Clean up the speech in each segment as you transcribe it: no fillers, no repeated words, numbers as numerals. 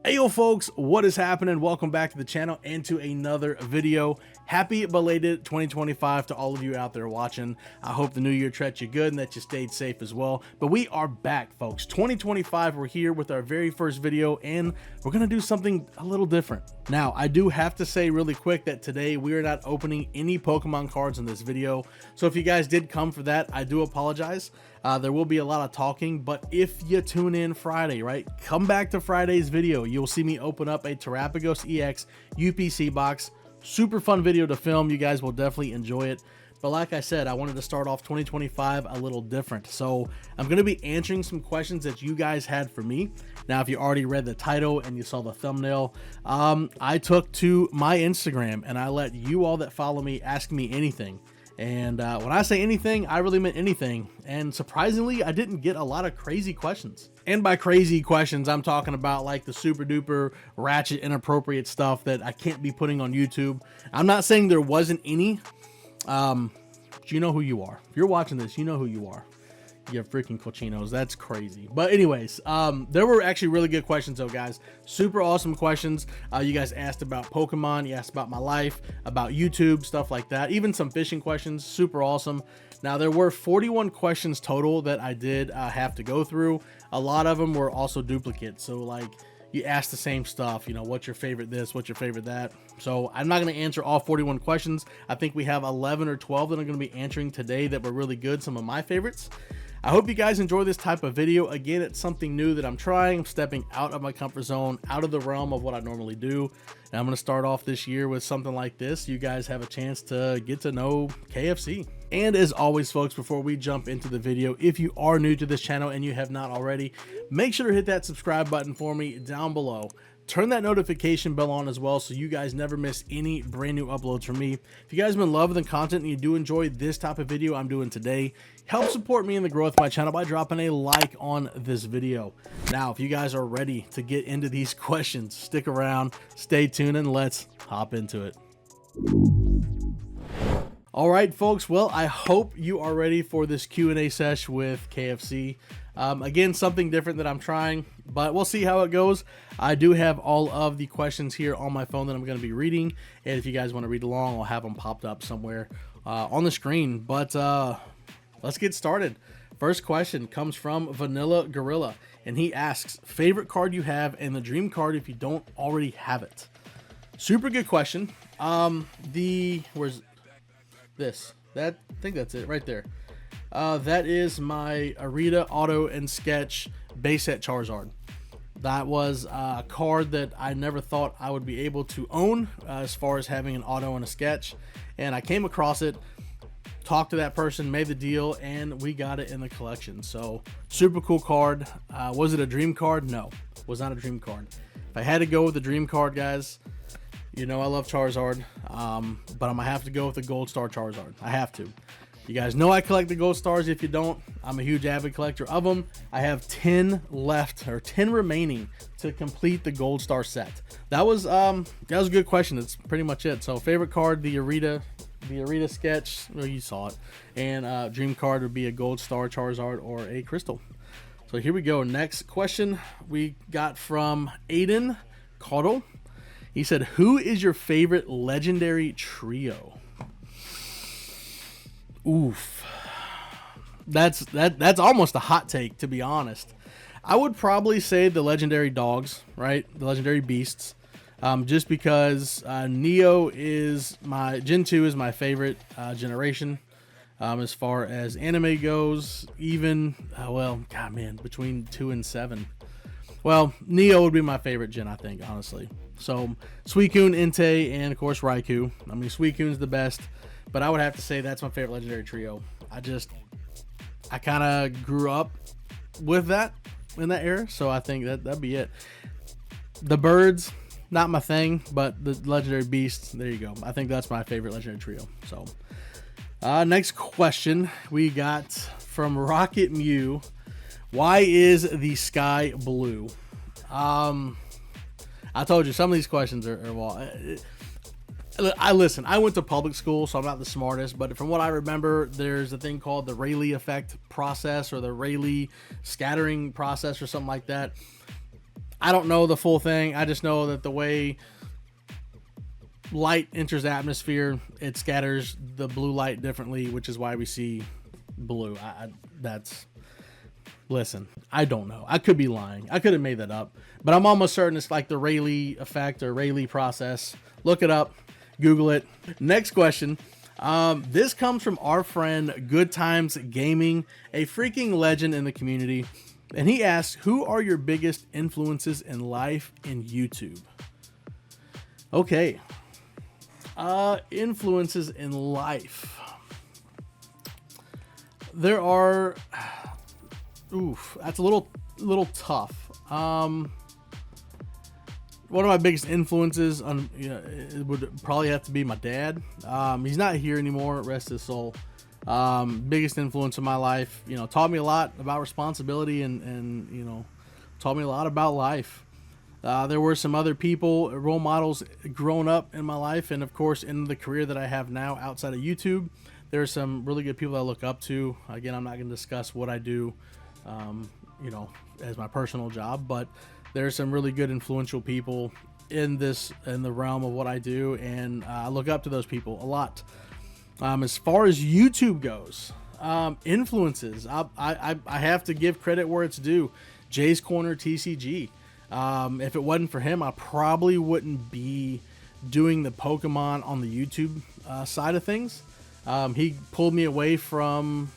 Hey yo folks, what is happening? Welcome back to the channel and to another video. Happy belated 2025 to all of you out there watching. I hope the new year treated you good and that you stayed safe as well. But we are back, folks. 2025, we're here with our very first video and we're gonna do something a little different. Now, I do have to say really quick that today we are not opening any Pokemon cards in this video. So if you guys did come for that, I do apologize. There will be a lot of talking, but if you tune in Friday, right, come back to Friday's video. You'll see me open up a Terapagos EX UPC box. Super fun video to film. You guys will definitely enjoy it. But like I said, I wanted to start off 2025 a little different. So I'm going to be answering some questions that you guys had for me. Now, if you already read the title and you saw the thumbnail, I took to my Instagram and I let you all that follow me ask me anything. And when I say anything, I really meant anything. And surprisingly, I didn't get a lot of crazy questions. And by crazy questions, I'm talking about like the super duper ratchet inappropriate stuff that I can't be putting on YouTube. I'm not saying there wasn't any. You know who you are. If you're watching this, you know who you are. You freaking cochinos. That's crazy. But anyways, there were actually really good questions though, guys. Super awesome questions. You guys asked about Pokemon, you asked about my life, about YouTube, stuff like that. Even some fishing questions. Super awesome. Now, there were 41 questions total that I did have to go through. A lot of them were also duplicates. So like, you ask the same stuff, you know, what's your favorite this, what's your favorite that. So I'm not going to answer all 41 questions. I think we have 11 or 12 that I'm going to be answering today that were really good, some of my favorites. I hope you guys enjoy this type of video. Again, it's something new that I'm trying. I'm stepping out of my comfort zone, out of the realm of what I normally do. And I'm going to start off this year with something like this. You guys have a chance to get to know KFC. And as always, folks, before we jump into the video, if you are new to this channel and you have not already, make sure to hit that subscribe button for me down below. Turn that notification bell on as well so you guys never miss any brand new uploads from me. If you guys have been loving the content and you do enjoy this type of video I'm doing today, help support me in the growth of my channel by dropping a like on this video. Now, if you guys are ready to get into these questions, stick around, stay tuned, and let's hop into it. All right, folks. Well, I hope you are ready for this Q&A sesh with KFC. Again, something different that I'm trying, but we'll see how it goes. I do have all of the questions here on my phone that I'm going to be reading. And if you guys want to read along, I'll have them popped up somewhere on the screen. But let's get started. First question comes from Vanilla Gorilla, and he asks, favorite card you have and the dream card if you don't already have it. Super good question. Where's this? I think that's it right there. That is my Arita Auto and Sketch base set Charizard. That was a card that I never thought I would be able to own as far as having an auto and a sketch. And I came across it, talked to that person, made the deal, and we got it in the collection. So super cool card. Was it a dream card? No, was not a dream card. If I had to go with the dream card, guys, you know I love Charizard, but I'm gonna have to go with the Gold Star Charizard. I have to. You guys know I collect the gold stars. If you don't, I'm a huge avid collector of them. I have 10 left, or 10 remaining to complete the gold star set. That was a good question. That's pretty much it. So favorite card, the Arita sketch. Well, you saw it. And dream card would be a gold star Charizard or a crystal. So here we go. Next question we got from Aiden Caudle. He said, who is your favorite legendary trio? Oof, that's almost a hot take, to be honest. I would probably say the legendary dogs, right? The legendary beasts, just because Neo is Gen 2 is my favorite generation as far as anime goes. Even well, God, man, between 2 and 7. Well, Neo would be my favorite gen, I think, honestly. So Suicune, Entei, and of course Raikou. I mean, Suicune's the best. But I would have to say that's my favorite legendary trio. I kind of grew up with that in that era, so I think that'd be it. The birds, not my thing, but the legendary beasts, there you go. I think that's my favorite legendary trio. So, next question we got from Rocket Mew. Why is the sky blue? I told you some of these questions are well. I went to public school, so I'm not the smartest, but from what I remember, there's a thing called the Rayleigh effect process or the Rayleigh scattering process or something like that. I don't know the full thing. I just know that the way light enters the atmosphere, it scatters the blue light differently, which is why we see blue. Listen, I don't know. I could be lying. I could have made that up, but I'm almost certain it's like the Rayleigh effect or Rayleigh process. Look it up, Google it. Next question. This comes from our friend Good Times Gaming, a freaking legend in the community. And he asks, who are your biggest influences in life in YouTube? Okay. Influences in life. There are, that's a little tough. One of my biggest influences on, it would probably have to be my dad. He's not here anymore, rest his soul. Biggest influence in my life, taught me a lot about responsibility and taught me a lot about life. There were some other people, role models growing up in my life, and of course in the career that I have now outside of YouTube, there are some really good people that I look up to. Again, I'm not going to discuss what I do, as my personal job, but there's some really good influential people in the realm of what I do, and I look up to those people a lot. As far as YouTube goes, influences, I have to give credit where it's due. Jay's Corner TCG. If it wasn't for him, I probably wouldn't be doing the Pokemon on the YouTube side of things. He pulled me away from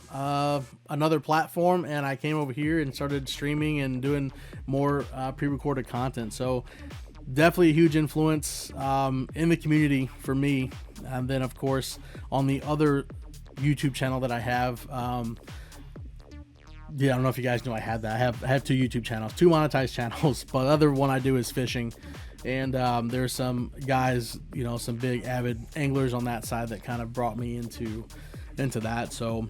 another platform, and I came over here and started streaming and doing more pre-recorded content. So definitely a huge influence in the community for me. And then of course on the other YouTube channel that I have, I don't know if you guys know I had that. I have two YouTube channels, two monetized channels, but the other one I do is fishing. And there's some guys, some big avid anglers on that side that kind of brought me into that. So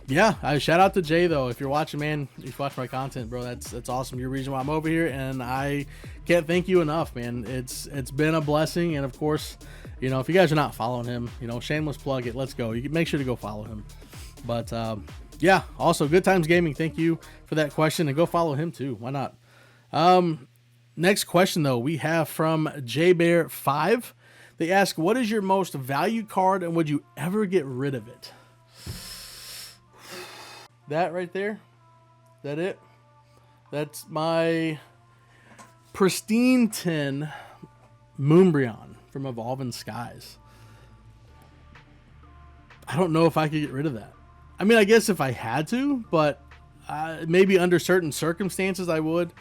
yeah, I shout out to Jay though. If you're watching, man, if you watch my content, bro, that's awesome. You're the reason why I'm over here, and I can't thank you enough, man. It's been a blessing. And of course, if you guys are not following him, shameless plug it. Let's go. You can make sure to go follow him. But yeah, also Good Times Gaming, thank you for that question, and go follow him too. Why not? Next question though, we have from JBear5. They ask, what is your most valued card, and would you ever get rid of it? That right there, that it? That's my pristine 10 Moonbreon from Evolving Skies. I don't know if I could get rid of that. I mean, I guess if I had to, but maybe under certain circumstances I would.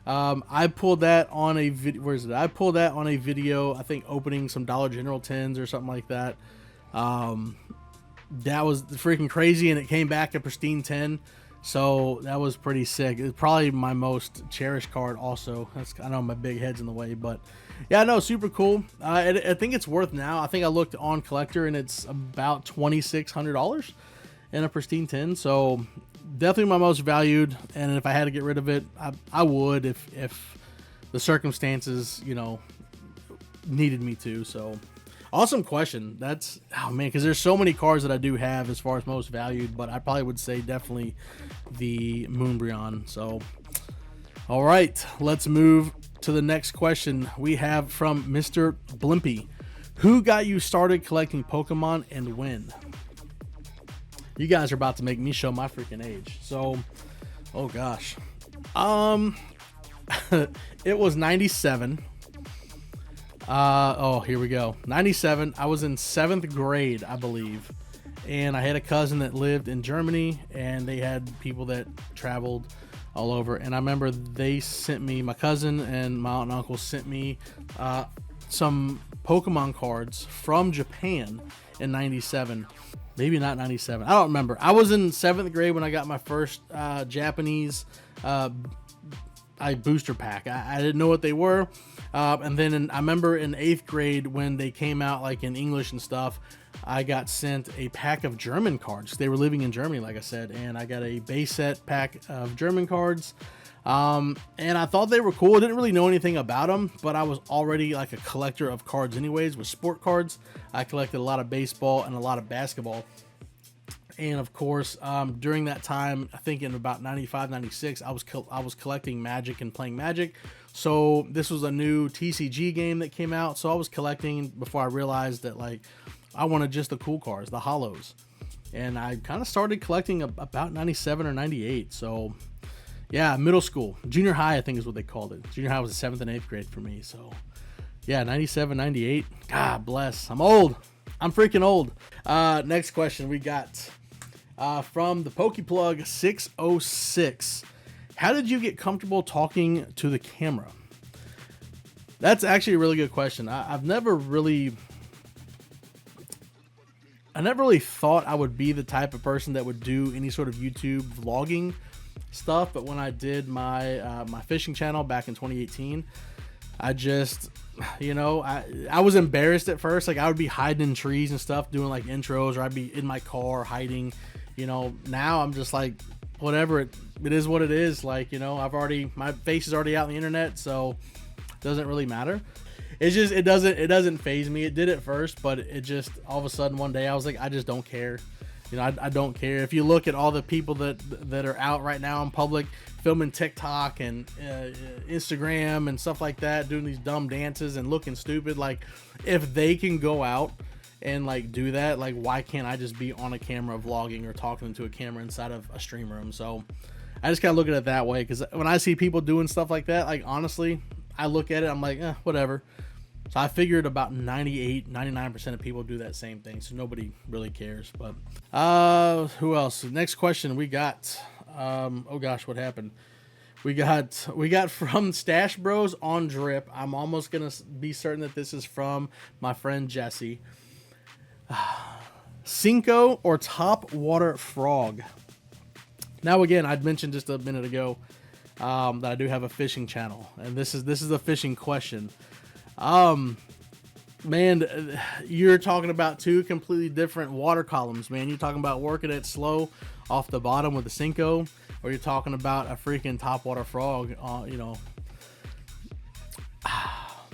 I pulled that on a video. Where is it? I pulled that on a video, I think opening some Dollar General 10s or something like that. That was freaking crazy, and it came back a pristine 10. So that was pretty sick. It's probably my most cherished card also. I know my big head's in the way, but yeah, no, super cool. I think it's worth now. I think I looked on Collector, and it's about $2,600 in a pristine 10. So definitely my most valued. And if I had to get rid of it, I would if the circumstances, needed me to. So awesome question. That's, oh man, because there's so many cards that I do have as far as most valued, but I probably would say definitely the Moonbreon. So all right, let's move to the next question we have from Mr. Blimpy. Who got you started collecting Pokemon and when? You guys are about to make me show my freaking age. So, oh gosh. It was 97. Oh, here we go. 97. I was in 7th grade, I believe. And I had a cousin that lived in Germany, and they had people that traveled all over. And I remember they sent me, my cousin and my aunt and uncle sent me some Pokemon cards from Japan in 97. Maybe not 97. I don't remember. I was in 7th grade when I got my first Japanese booster pack. I didn't know what they were. And then I remember in 8th grade when they came out like in English and stuff, I got sent a pack of German cards. They were living in Germany, like I said, and I got a base set pack of German cards. And I thought they were cool. I didn't really know anything about them, but I was already like a collector of cards anyways with sport cards. I collected a lot of baseball and a lot of basketball. And of course, during that time, I think in about 95, 96, I was collecting Magic and playing Magic. So this was a new TCG game that came out. So I was collecting before I realized that like I wanted just the cool cards, the holos. And I kind of started collecting about 97 or 98. So yeah, middle school, junior high, I think is what they called it. Junior high was the 7th and 8th grade for me. So yeah, 97, 98. God bless. I'm old. I'm freaking old. Next question we got from the Pokeplug 606. How did you get comfortable talking to the camera? That's actually a really good question. I never really thought I would be the type of person that would do any sort of YouTube vlogging stuff. But when I did my my fishing channel back in 2018, I just, you know, I was embarrassed at first. Like I would be hiding in trees and stuff, doing like intros, or I'd be in my car hiding, you know. Now I'm just like, whatever, it is what it is. Like, you know, my face is already out on the internet, so it doesn't really matter. It's just, it doesn't faze me. It did at first, but it just, all of a sudden one day I was like, I just don't care. You know, I don't care. If you look at all the people that are out right now in public filming TikTok and Instagram and stuff like that, doing these dumb dances and looking stupid, like if they can go out and like do that, like why can't I just be on a camera vlogging or talking to a camera inside of a stream room? So I just kind of look at it that way, because when I see people doing stuff like that, like honestly, I look at it, I'm like, whatever. So I figured about 99% of people do that same thing, so nobody really cares. But who else? Next question we got. Oh gosh, what happened? We got from Stash Bros on Drip. I'm almost gonna be certain that this is from my friend Jesse. Cinco or top water frog? Now again, I'd mentioned just a minute ago that I do have a fishing channel, and this is a fishing question. Man, you're talking about two completely different water columns, man. You're talking about working it slow off the bottom with the Cinco, or you're talking about a freaking topwater frog, you know. I'll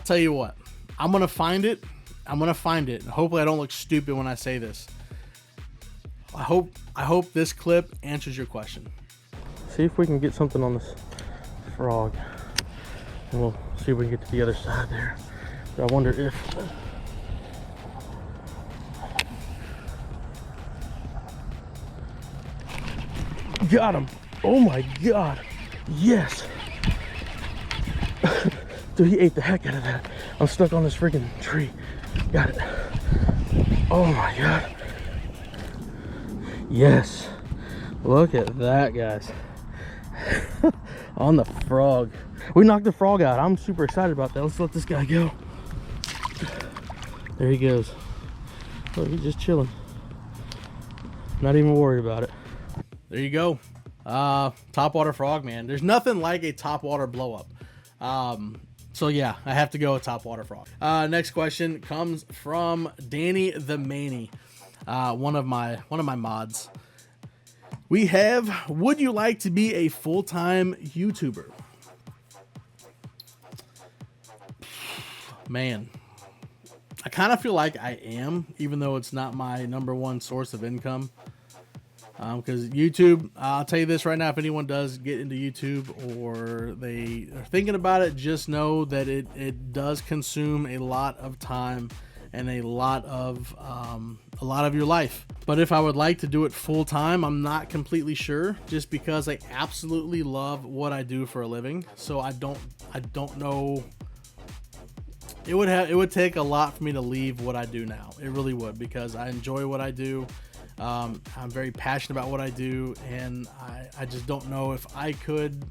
tell you what, I'm going to find it. Hopefully I don't look stupid when I say this. I hope this clip answers your question. See if we can get something on this frog. And we'll see if we can get to the other side there. But I wonder if... Got him! Oh my god! Yes! Dude, he ate the heck out of that. I'm stuck on this freaking tree. Got it. Oh my god. Yes! Look at that, guys. On the frog. We knocked the frog out. I'm super excited about that. Let's let this guy go. There he goes. Look, he's just chilling. Not even worried about it. There you go. Topwater frog, man. There's nothing like a topwater blow up. So yeah, I have to go with topwater frog. Next question comes from Danny the Manny, one of my mods. We have, would you like to be a full-time YouTuber? Man, I kind of feel like I am, even though it's not my #1 source of income. Because YouTube, I'll tell you this right now, if anyone does get into YouTube or they are thinking about it, just know that it does consume a lot of time and a lot of your life. But if I would like to do it full time, I'm not completely sure, just because I absolutely love what I do for a living. So I don't know. It would take a lot for me to leave what I do now. It really would, because I enjoy what I do. I'm very passionate about what I do, and I just don't know if I could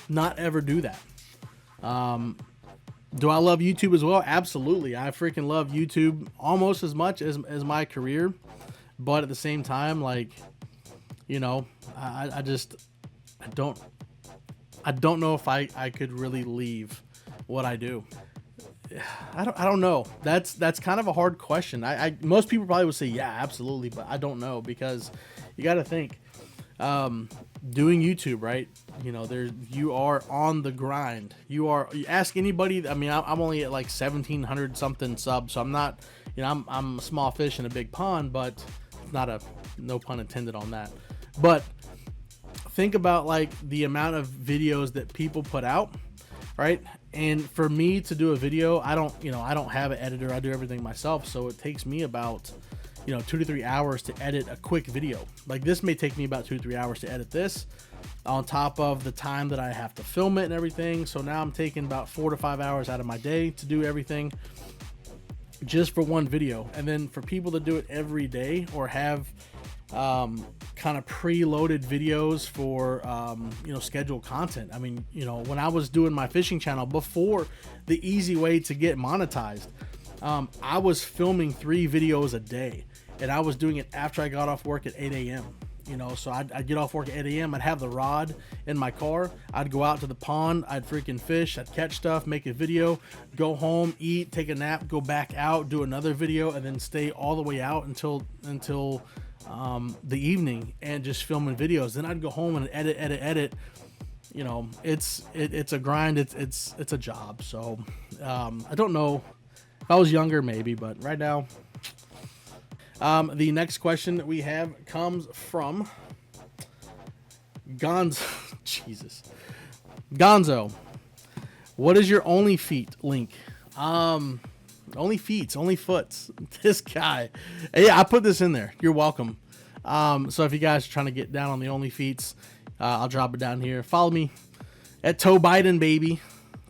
not ever do that. Do I love YouTube as well? Absolutely. I freaking love YouTube almost as much as my career. But at the same time, like, you know, I don't know if I could really leave what I do. I don't know. That's kind of a hard question. Most people probably would say, yeah, absolutely, but I don't know, because you got to think, doing YouTube, right? You know, you are on the grind. You ask anybody. I mean, I'm only at like 1,700 something subs, so I'm not you know, I'm a small fish in a big pond, but not a, no pun intended on that. But think about like the amount of videos that people put out, right? And for me to do a video, I don't have an editor. I do everything myself. So it takes me about, 2 to 3 hours to edit a quick video. Like this may take me about 2 to 3 hours to edit this, on top of the time that I have to film it and everything. So now I'm taking about 4 to 5 hours out of my day to do everything just for one video. And then for people to do it every day or have kind of preloaded videos for scheduled content. I mean, when I was doing my fishing channel before the easy way to get monetized, I was filming 3 videos a day, and I was doing it after I got off work at 8 a.m. So I'd get off work at 8 a.m. I'd have the rod in my car. I'd go out to the pond. I'd freaking fish. I'd catch stuff, make a video, go home, eat, take a nap, go back out, do another video, and then stay all the way out until the evening and just filming videos. Then I'd go home and edit. It's a grind. It's a job. So I don't know. If I was younger, maybe, but right now. The next question that we have comes from Gonzo. What is your only feet link? Only foots. This guy. Yeah, I put this in there. You're welcome. So if you guys are trying to get down on the only feets, I'll drop it down here. Follow me at Toe Biden, baby.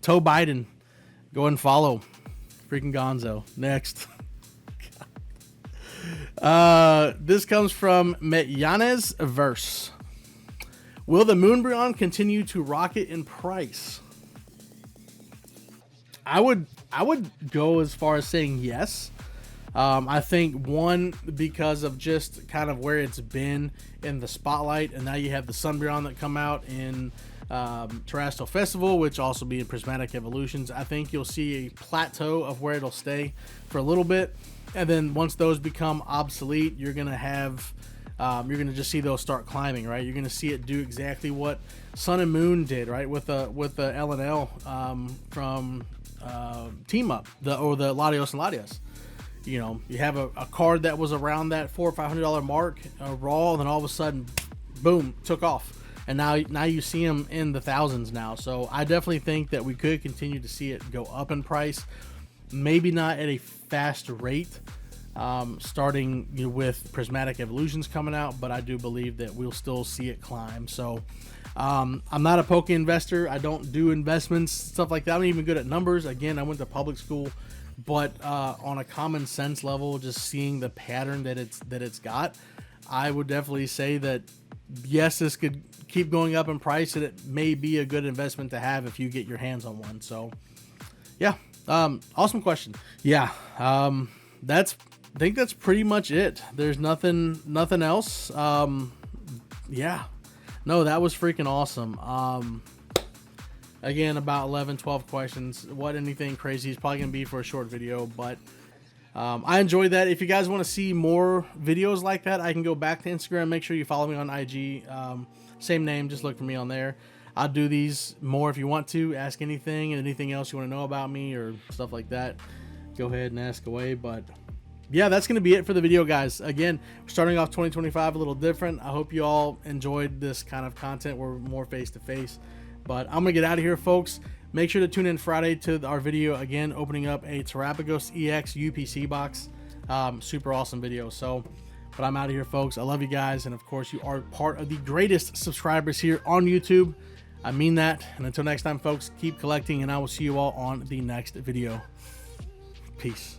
Toe Biden. Go and follow freaking Gonzo. Next. This comes from Metyanes Verse. Will the Moonbryon continue to rocket in price? I would go as far as saying yes. I think one, because of just kind of where it's been in the spotlight, and now you have the Sunbryon that come out in Terrestrial Festival, which also be in Prismatic Evolutions. I think you'll see a plateau of where it'll stay for a little bit, and then once those become obsolete, you're gonna just see those start climbing, right? You're gonna see it do exactly what Sun and Moon did, right, with the LNL from Team Up, the Latios and Latias. You have a card that was around that $400 or $500 mark, raw, and then all of a sudden, boom, took off. And now you see them in the thousands now. So I definitely think that we could continue to see it go up in price. Maybe not at a fast rate, starting with Prismatic Evolutions coming out, but I do believe that we'll still see it climb. So I'm not a poke investor. I don't do investments, stuff like that. I'm not even good at numbers. Again, I went to public school, but on a common sense level, just seeing the pattern that it's got, I would definitely say that yes, this could keep going up in price, and it may be a good investment to have if you get your hands on one. So yeah, awesome question. Yeah, I think that's pretty much it. There's nothing else. Yeah, no, that was freaking awesome. Again, about 11, 12 questions. What anything crazy is probably gonna be for a short video, but I enjoyed that. If you guys want to see more videos like that, I can go back to Instagram. Make sure you follow me on IG. Same name, just look for me on there. I'll do these more if you want to. Ask anything and anything else you want to know about me or stuff like that. Go ahead and ask away. But yeah, that's going to be it for the video, guys. Again, we're starting off 2025 a little different. I hope you all enjoyed this kind of content. We're more face-to-face. But I'm going to get out of here, folks. Make sure to tune in Friday to our video, again, opening up a Terrapagos EX UPC box. Super awesome video. But I'm out of here, folks. I love you guys. And, of course, you are part of the greatest subscribers here on YouTube. I mean that. And until next time, folks, keep collecting, and I will see you all on the next video. Peace.